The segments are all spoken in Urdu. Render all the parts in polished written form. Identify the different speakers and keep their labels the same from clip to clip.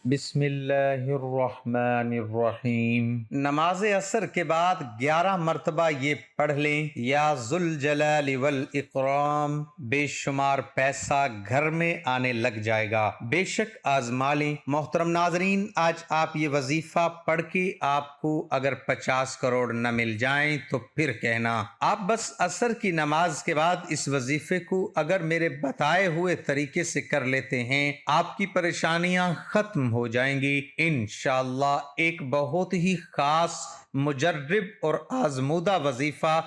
Speaker 1: بسم اللہ الرحمن الرحیم۔ نماز عصر کے بعد 11 مرتبہ یہ پڑھ لیں، یا ذوالجلال والاکرام، بے شمار پیسہ گھر میں آنے لگ جائے گا، بے شک آزما لیں۔ محترم ناظرین، آج آپ یہ وظیفہ پڑھ کے آپ کو اگر 50 کروڑ نہ مل جائیں تو پھر کہنا۔ آپ بس عصر کی نماز کے بعد اس وظیفے کو اگر میرے بتائے ہوئے طریقے سے کر لیتے ہیں، آپ کی پریشانیاں ختم ہو جائیں گی انشاءاللہ۔ ایک بہت ہی خاص، مجرب اور آزمودہ وظیفہ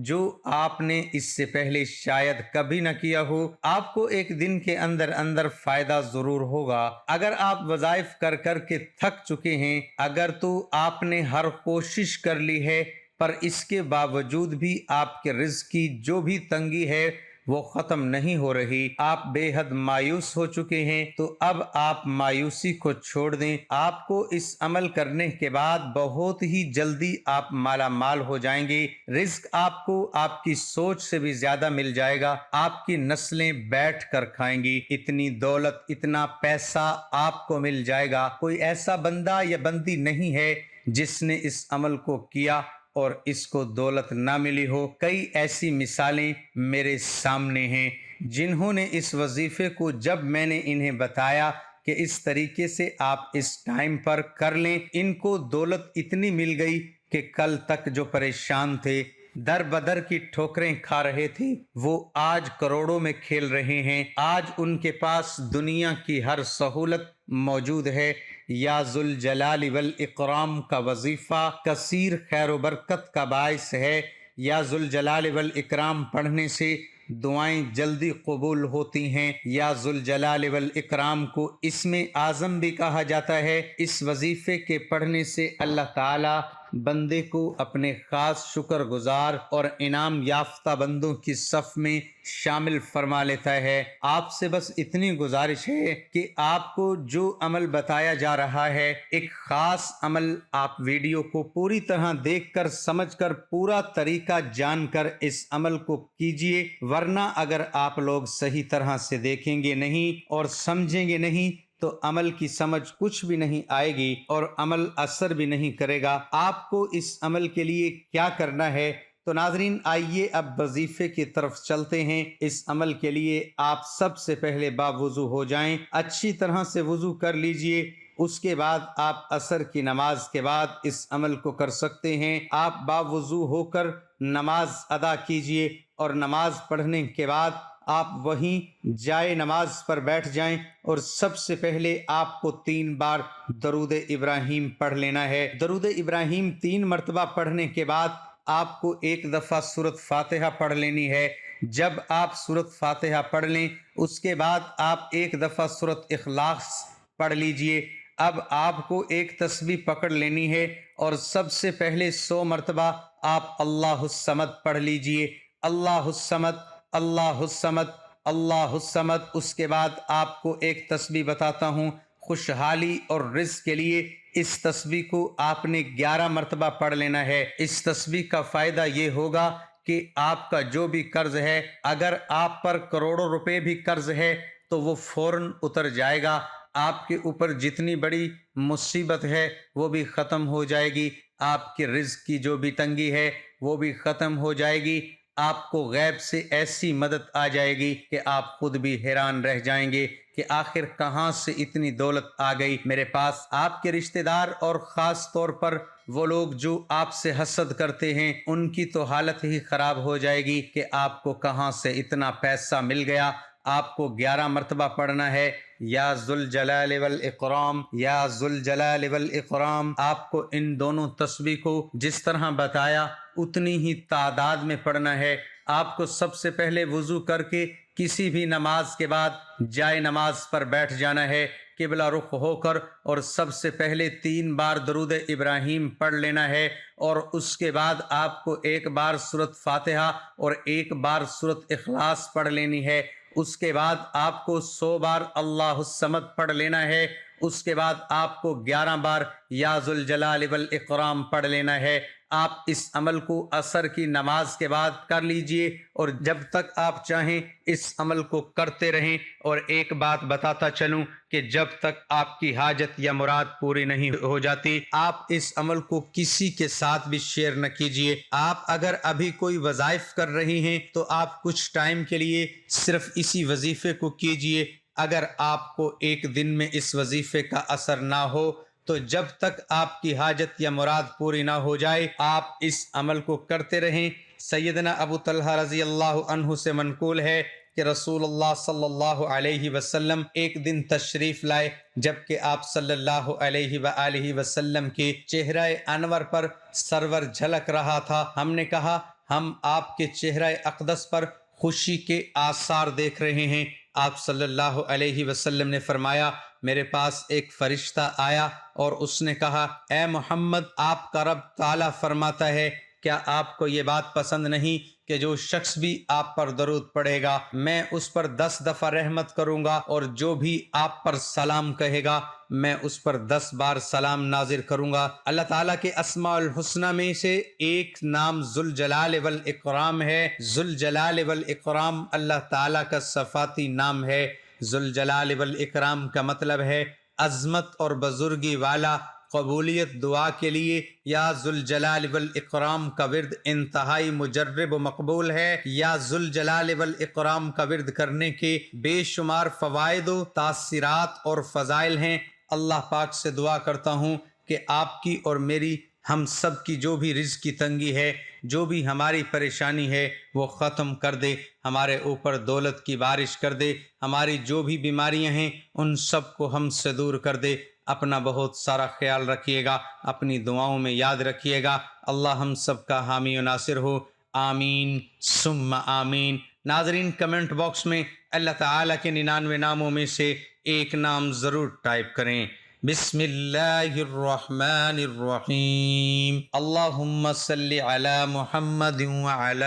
Speaker 1: جو آپ نے اس سے پہلے شاید کبھی نہ کیا ہو، آپ کو ایک دن کے اندر اندر فائدہ ضرور ہوگا۔ اگر آپ وظائف کر کر کے تھک چکے ہیں، اگر تو آپ نے ہر کوشش کر لی ہے پر اس کے باوجود بھی آپ کے رزق کی جو بھی تنگی ہے وہ ختم نہیں ہو رہی، آپ بے حد مایوس ہو چکے ہیں، تو اب آپ مایوسی کو چھوڑ دیں۔ آپ کو اس عمل کرنے کے بعد بہت ہی جلدی آپ مالا مال ہو جائیں گے۔ رزق آپ کو آپ کی سوچ سے بھی زیادہ مل جائے گا، آپ کی نسلیں بیٹھ کر کھائیں گی۔ اتنی دولت، اتنا پیسہ آپ کو مل جائے گا۔ کوئی ایسا بندہ یا بندی نہیں ہے جس نے اس عمل کو کیا اور اس کو دولت نہ ملی ہو۔ کئی ایسی مثالیں میرے سامنے ہیں جنہوں نے اس وظیفے کو جب میں نے انہیں بتایا کہ اس طریقے سے آپ اس ٹائم پر کر لیں، ان کو دولت اتنی مل گئی کہ کل تک جو پریشان تھے، در بدر کی ٹھوکریں کھا رہے تھے، وہ آج کروڑوں میں کھیل رہے ہیں۔ آج ان کے پاس دنیا کی ہر سہولت موجود ہے۔ یا ذوالجلال والاکرام کا وظیفہ کثیر خیر و برکت کا باعث ہے۔ یا ذوالجلال والاکرام پڑھنے سے دعائیں جلدی قبول ہوتی ہیں۔ یا ذوالجلال والاکرام کو اسم اعظم بھی کہا جاتا ہے۔ اس وظیفے کے پڑھنے سے اللہ تعالی بندے کو اپنے خاص شکر گزار اور انعام یافتہ بندوں کی صف میں شامل فرما لیتا ہے۔ آپ سے بس اتنی گزارش ہے کہ آپ کو جو عمل بتایا جا رہا ہے، ایک خاص عمل، آپ ویڈیو کو پوری طرح دیکھ کر، سمجھ کر، پورا طریقہ جان کر اس عمل کو کیجئے، ورنہ اگر آپ لوگ صحیح طرح سے دیکھیں گے نہیں اور سمجھیں گے نہیں تو عمل کی سمجھ کچھ بھی نہیں آئے گی اور عمل اثر بھی نہیں کرے گا۔ آپ کو اس عمل کے لیے کیا کرنا ہے؟ تو ناظرین، آئیے اب وظیفے کی طرف چلتے ہیں۔ اس عمل کے لیے آپ سب سے پہلے باوضو ہو جائیں، اچھی طرح سے وضو کر لیجئے۔ اس کے بعد آپ عصر کی نماز کے بعد اس عمل کو کر سکتے ہیں۔ آپ باوضو ہو کر نماز ادا کیجئے اور نماز پڑھنے کے بعد آپ وہیں جائے نماز پر بیٹھ جائیں اور سب سے پہلے آپ کو 3 بار درود ابراہیم پڑھ لینا ہے۔ درود ابراہیم 3 مرتبہ پڑھنے کے بعد آپ کو ایک دفعہ سورۃ فاتحہ پڑھ لینی ہے۔ جب آپ سورۃ فاتحہ پڑھ لیں، اس کے بعد آپ ایک دفعہ سورۃ اخلاص پڑھ لیجئے۔ اب آپ کو ایک تسبیح پکڑ لینی ہے اور سب سے پہلے 100 مرتبہ آپ اللہ الصمد پڑھ لیجئے۔ اللہ الصمد، اللہ الصمد، اللہ الصمد۔ اس کے بعد آپ کو ایک تسبیح بتاتا ہوں خوشحالی اور رزق کے لیے۔ اس تسبیح کو آپ نے 11 مرتبہ پڑھ لینا ہے۔ اس تسبیح کا فائدہ یہ ہوگا کہ آپ کا جو بھی قرض ہے، اگر آپ پر کروڑوں روپے بھی قرض ہے تو وہ فوراً اتر جائے گا۔ آپ کے اوپر جتنی بڑی مصیبت ہے وہ بھی ختم ہو جائے گی۔ آپ کے رزق کی جو بھی تنگی ہے وہ بھی ختم ہو جائے گی۔ آپ کو غیب سے ایسی مدد آ جائے گی کہ آپ خود بھی حیران رہ جائیں گے کہ آخر کہاں سے اتنی دولت آ گئی میرے پاس۔ آپ کے رشتہ دار اور خاص طور پر وہ لوگ جو آپ سے حسد کرتے ہیں، ان کی تو حالت ہی خراب ہو جائے گی کہ آپ کو کہاں سے اتنا پیسہ مل گیا۔ آپ کو 11 مرتبہ پڑھنا ہے، یا ذوالجلال والاکرام، یا ذوالجلال والاکرام۔ آپ کو ان دونوں تسبیح کو جس طرح بتایا اتنی ہی تعداد میں پڑھنا ہے۔ آپ کو سب سے پہلے وضو کر کے کسی بھی نماز کے بعد جائے نماز پر بیٹھ جانا ہے، قبلہ رخ ہو کر، اور سب سے پہلے 3 بار درود ابراہیم پڑھ لینا ہے، اور اس کے بعد آپ کو 1 بار سورۃ فاتحہ اور 1 بار سورۃ اخلاص پڑھ لینی ہے۔ اس کے بعد آپ کو 100 بار اللہ الصمد پڑھ لینا ہے۔ اس کے بعد آپ کو 11 بار یا ذوالجلال والاکرام پڑھ لینا ہے۔ آپ اس عمل کو عصر کی نماز کے بعد کر لیجئے اور جب تک آپ چاہیں اس عمل کو کرتے رہیں۔ اور ایک بات بتاتا چلوں کہ جب تک آپ کی حاجت یا مراد پوری نہیں ہو جاتی آپ اس عمل کو کسی کے ساتھ بھی شیئر نہ کیجئے۔ آپ اگر ابھی کوئی وظائف کر رہی ہیں تو آپ کچھ ٹائم کے لیے صرف اسی وظیفے کو کیجئے۔ اگر آپ کو ایک دن میں اس وظیفے کا اثر نہ ہو تو جب تک آپ کی حاجت یا مراد پوری نہ ہو جائے آپ اس عمل کو کرتے رہیں۔ سیدنا ابو طلحہ رضی اللہ عنہ سے منقول ہے کہ رسول اللہ صلی اللہ علیہ وسلم ایک دن تشریف لائے جبکہ آپ صلی اللہ علیہ وآلہ وسلم کے چہرہ انور پر سرور جھلک رہا تھا۔ ہم نے کہا ہم آپ کے چہرہ اقدس پر خوشی کے آثار دیکھ رہے ہیں۔ آپ صلی اللہ علیہ وسلم نے فرمایا میرے پاس ایک فرشتہ آیا اور اس نے کہا اے محمد آپ کا رب تعالیٰ فرماتا ہے کیا آپ کو یہ بات پسند نہیں کہ جو شخص بھی آپ پر درود پڑھے گا میں اس پر 10 دفعہ رحمت کروں گا اور جو بھی آپ پر سلام کہے گا میں اس پر 10 بار سلام نازل کروں گا۔ اللہ تعالیٰ کے اسماء الحسنہ میں سے ایک نام ذوالجلال والاکرام ہے۔ ذوالجلال والاکرام اللہ تعالیٰ کا صفاتی نام ہے۔ ذوالجلال والاکرام کا مطلب ہے عظمت اور بزرگی والا۔ قبولیت دعا کے لیے یا ذوالجلال والاکرام کا ورد انتہائی مجرب و مقبول ہے۔ یا ذوالجلال والاکرام کا ورد کرنے کے بے شمار فوائد و تاثیرات اور فضائل ہیں۔ اللہ پاک سے دعا کرتا ہوں کہ آپ کی اور میری ہم سب کی جو بھی رزق کی تنگی ہے جو بھی ہماری پریشانی ہے وہ ختم کر دے، ہمارے اوپر دولت کی بارش کر دے، ہماری جو بھی بیماریاں ہیں ان سب کو ہم سے دور کر دے۔ اپنا بہت سارا خیال رکھیے گا، اپنی دعاؤں میں یاد رکھیے گا۔ اللہ ہم سب کا حامی و ناصر ہو، آمین ثم آمین۔ ناظرین کمنٹ باکس میں اللہ تعالیٰ کے 99 ناموں میں سے ایک نام ضرور ٹائپ کریں۔ بسم اللہ الرحمن الرحیم، اللہم صلی علی محمد وعلی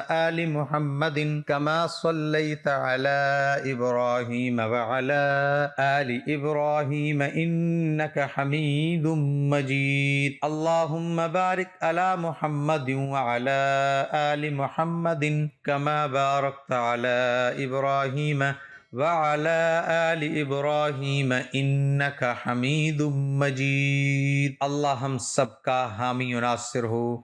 Speaker 1: آل محمد کما صلیت علی ابراہیم وعلی آل ابراہیم انک حمید مجید، اللہم بارک علی محمد وعلی آل محمد کما بارکت علی ابراہیم وعلى آل ابراہیم انک حمید مجید۔ اللہ ہم سب کا حامی و ناصر ہو۔